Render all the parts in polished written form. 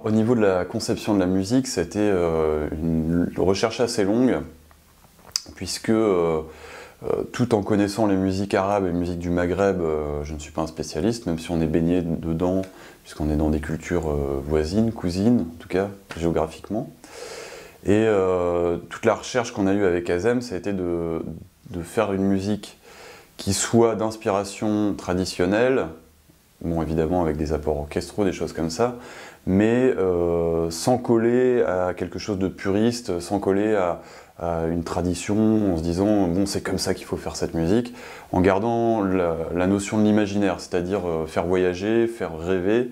Au niveau de la conception de la musique, c'était une recherche assez longue, puisque tout en connaissant les musiques arabes et les musiques du Maghreb, je ne suis pas un spécialiste, même si on est baigné dedans, puisqu'on est dans des cultures voisines, cousines, en tout cas géographiquement. Et toute la recherche qu'on a eue avec Azem, ça a été de faire une musique qui soit d'inspiration traditionnelle, bon évidemment avec des apports orchestraux, des choses comme ça, mais sans coller à quelque chose de puriste, sans coller à une tradition, en se disant bon c'est comme ça qu'il faut faire cette musique, en gardant la notion de l'imaginaire, c'est-à-dire faire voyager, faire rêver,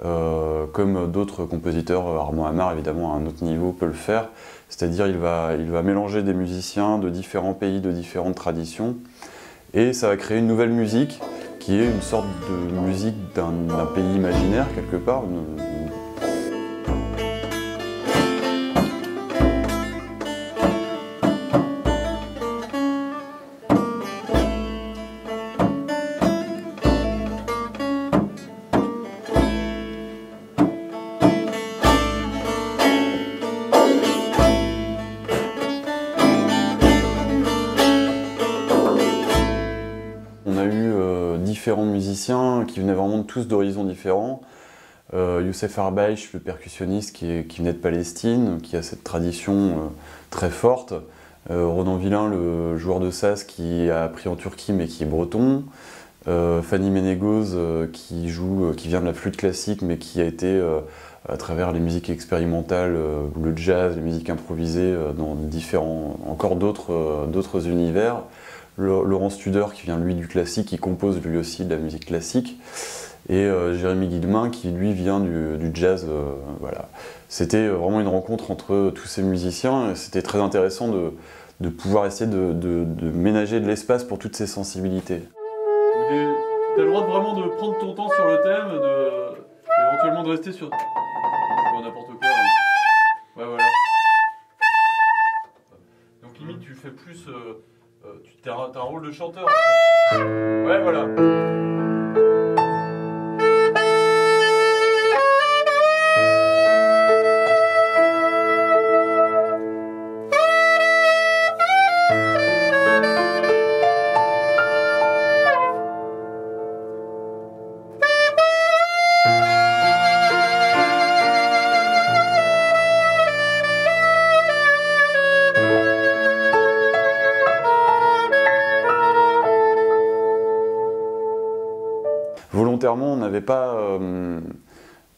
comme d'autres compositeurs, Armand Amar évidemment à un autre niveau peut le faire, c'est-à-dire il va mélanger des musiciens de différents pays, de différentes traditions, et ça va créer une nouvelle musique qui est une sorte de musique d'un pays imaginaire quelque part. On a eu différents musiciens qui venaient vraiment tous d'horizons différents. Youssef Arbaish, le percussionniste qui venait de Palestine, qui a cette tradition très forte. Ronan Villain, le joueur de saz qui a appris en Turquie mais qui est breton. Fanny Ménégoz qui vient de la flûte classique mais qui a été à travers les musiques expérimentales ou le jazz, les musiques improvisées dans encore d'autres univers. Laurent Studer qui vient lui du classique, qui compose lui aussi de la musique classique, et Jérémy Guillemin qui lui vient du jazz. Voilà. C'était vraiment une rencontre entre tous ces musiciens, et c'était très intéressant de pouvoir essayer de ménager de l'espace pour toutes ces sensibilités. Tu as le droit de vraiment de prendre ton temps sur le thème, éventuellement de rester sur n'importe quoi. Ouais, voilà. Donc limite tu fais plus... t'as un rôle de chanteur. Ouais, voilà. Volontairement, on n'avait pas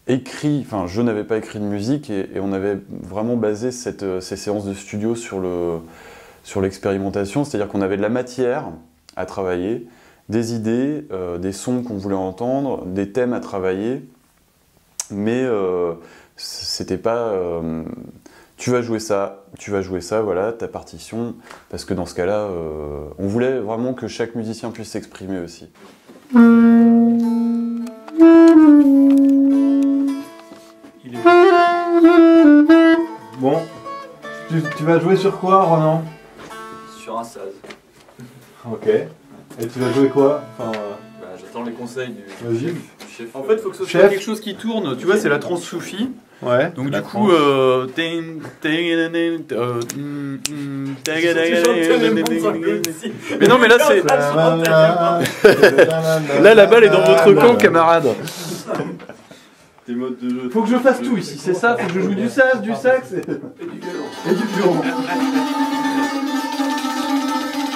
je n'avais pas écrit de musique et on avait vraiment basé ces séances de studio sur l'expérimentation, c'est-à-dire qu'on avait de la matière à travailler, des idées, des sons qu'on voulait entendre, des thèmes à travailler, mais c'était pas tu vas jouer ça, voilà, ta partition, parce que dans ce cas-là, on voulait vraiment que chaque musicien puisse s'exprimer aussi. Bon, tu vas jouer sur quoi, Ronan? Sur un saz. Ok. Et tu vas jouer quoi? Enfin, j'attends les conseils du chef. En fait, il faut que ce soit quelque chose qui tourne. Tu vois, c'est la trance soufie. ouais. Donc du coup, mais non, mais là c'est... Là, la balle est dans votre camp, camarade. Tes modes de jeu. Faut que je fasse tout ici, c'est ça? Faut que je joue du saz, du sax et du violon.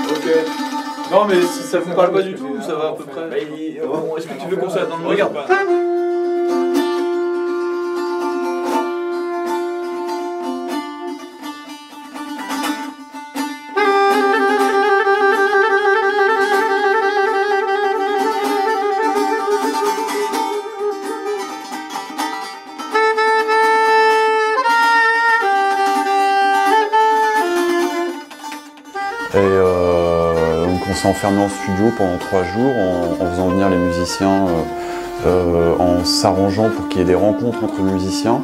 Ok. Non, mais si ça vous parle pas du tout, ça va à peu près. Est-ce que tu veux qu'on s'attende? Regarde. Et donc on s'est enfermé en studio pendant 3 jours en faisant venir les musiciens, en s'arrangeant pour qu'il y ait des rencontres entre musiciens.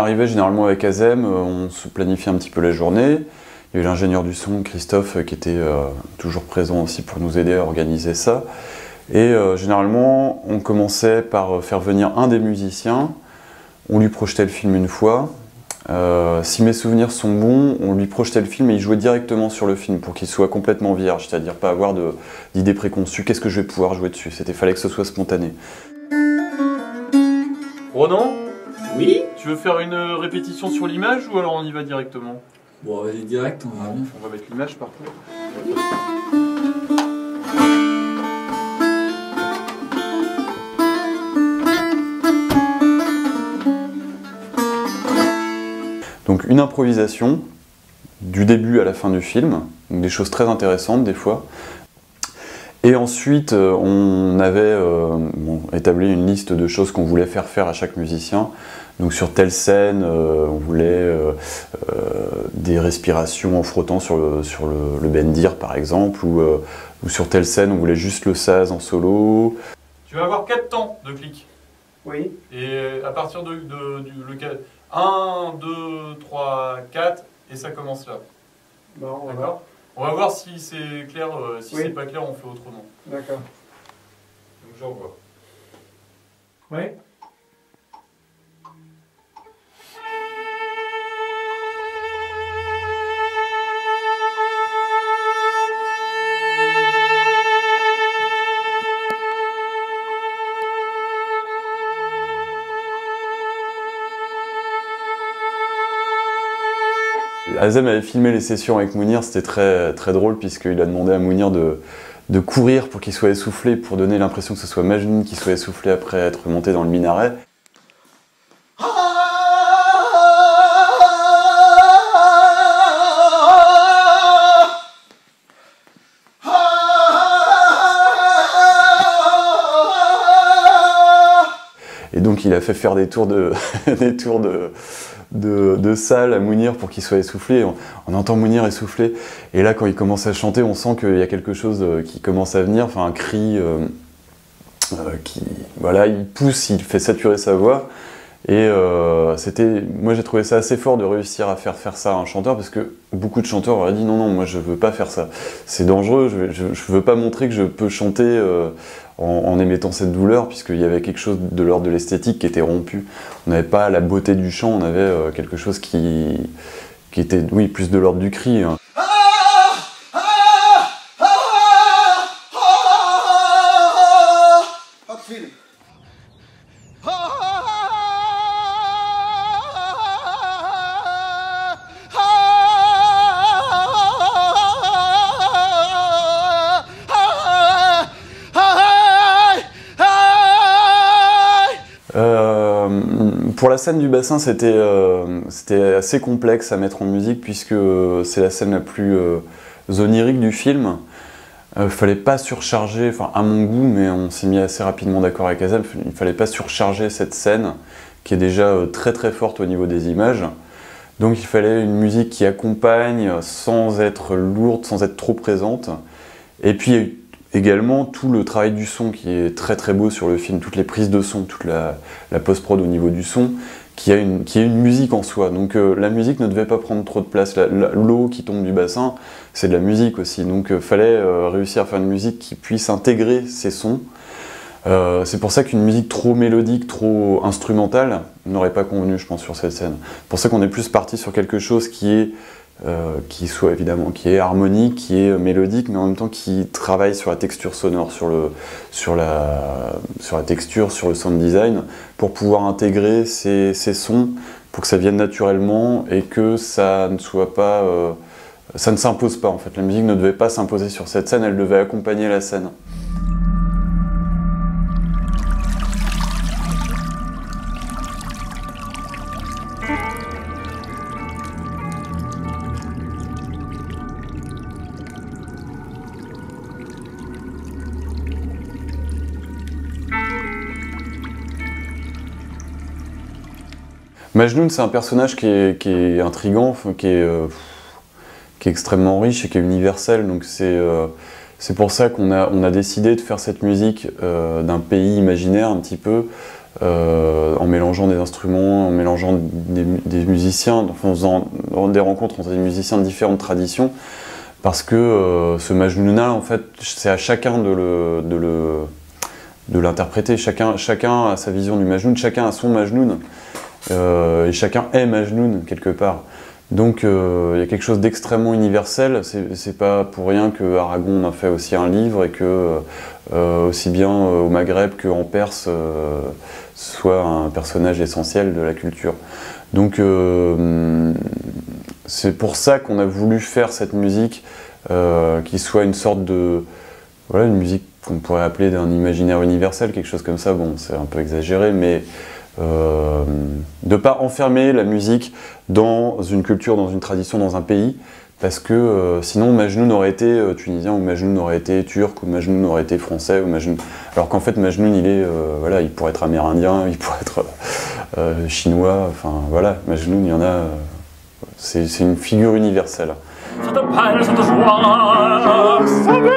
arrivait généralement avec Azem, on se planifiait un petit peu la journée. Il y avait l'ingénieur du son, Christophe, qui était toujours présent aussi pour nous aider à organiser ça. Et généralement, on commençait par faire venir un des musiciens, on lui projetait le film une fois. Si mes souvenirs sont bons, on lui projetait le film et il jouait directement sur le film pour qu'il soit complètement vierge, c'est-à-dire pas avoir d'idées préconçues, qu'est-ce que je vais pouvoir jouer dessus, fallait que ce soit spontané. Ronan, Oui? tu veux faire une répétition sur l'image ou alors on y va directement? Bon, on va aller direct, on verra bien. On va mettre l'image par contre. Donc une improvisation du début à la fin du film, donc des choses très intéressantes des fois. Et ensuite, on avait établi une liste de choses qu'on voulait faire à chaque musicien. Donc sur telle scène, on voulait des respirations en frottant sur le bendir par exemple, ou sur telle scène, on voulait juste le saz en solo. Tu vas avoir 4 temps de clic. Oui. Et à partir du 1, 2, 3, 4, et ça commence là. Bon, on va voir. D'accord? On va voir si c'est clair, si Oui. c'est pas clair, on fait autrement. D'accord. Donc j'envoie. Oui. Azem avait filmé les sessions avec Mounir, c'était très drôle puisqu'il a demandé à Mounir de courir pour qu'il soit essoufflé, pour donner l'impression que ce soit Majnoun qui soit essoufflé après être monté dans le minaret. Et donc il a fait faire des tours de, de salle à Mounir pour qu'il soit essoufflé. On entend Mounir essoufflé. Et là, quand il commence à chanter, on sent qu'il y a quelque chose qui commence à venir, enfin un cri qui, voilà, il pousse, il fait saturer sa voix. Et moi j'ai trouvé ça assez fort de réussir à faire ça à un chanteur, parce que beaucoup de chanteurs auraient dit non, moi je veux pas faire ça. C'est dangereux, je veux pas montrer que je peux chanter en émettant cette douleur, puisqu'il y avait quelque chose de l'ordre de l'esthétique qui était rompu. On n'avait pas la beauté du chant, on avait quelque chose qui était, oui, plus de l'ordre du cri. Hein. Pour la scène du bassin, c'était assez complexe à mettre en musique, puisque c'est la scène la plus onirique du film. Fallait pas surcharger, enfin à mon goût, mais on s'est mis assez rapidement d'accord avec Azem, il fallait pas surcharger cette scène, qui est déjà très forte au niveau des images. Donc il fallait une musique qui accompagne sans être lourde, sans être trop présente. Et puis il y a eu également tout le travail du son qui est très beau sur le film, toutes les prises de son, toute la post-prod au niveau du son, qui est une musique en soi. Donc la musique ne devait pas prendre trop de place. L'eau qui tombe du bassin, c'est de la musique aussi. Donc fallait réussir à faire une musique qui puisse intégrer ces sons. C'est pour ça qu'une musique trop mélodique, trop instrumentale n'aurait pas convenu, je pense, sur cette scène. C'est pour ça qu'on est plus parti sur quelque chose qui soit évidemment, qui est harmonique, qui est mélodique, mais en même temps qui travaille sur la texture sonore, sur la texture, sur le sound design, pour pouvoir intégrer ces sons, pour que ça vienne naturellement et que ça ne soit pas, ça ne s'impose pas en fait. La musique ne devait pas s'imposer sur cette scène, elle devait accompagner la scène. Majnoun, c'est un personnage qui est intriguant, qui est extrêmement riche et qui est universel. Donc c'est pour ça qu'on a décidé de faire cette musique d'un pays imaginaire un petit peu, en mélangeant des instruments, en mélangeant des musiciens, en faisant des rencontres entre des musiciens de différentes traditions, parce que ce Majnouna, en fait, c'est à chacun de l'interpréter. Chacun a sa vision du Majnoun, chacun a son Majnoun, et chacun est Majnoun quelque part. Donc il y a quelque chose d'extrêmement universel. C'est pas pour rien que Aragon a fait aussi un livre et que aussi bien au Maghreb qu'en Perse soit un personnage essentiel de la culture. Donc c'est pour ça qu'on a voulu faire cette musique qui soit une sorte de... Voilà, une musique qu'on pourrait appeler d'un imaginaire universel, quelque chose comme ça. Bon, c'est un peu exagéré, mais de ne pas enfermer la musique dans une culture, dans une tradition, dans un pays, parce que sinon Majnoun aurait été tunisien, ou Majnoun aurait été turc, ou Majnoun aurait été français, ou Majnoun... alors qu'en fait Majnoun voilà, il pourrait être amérindien, il pourrait être chinois, enfin voilà, Majnoun il y en a, c'est une figure universelle. Cette peine, cette joie, je savais,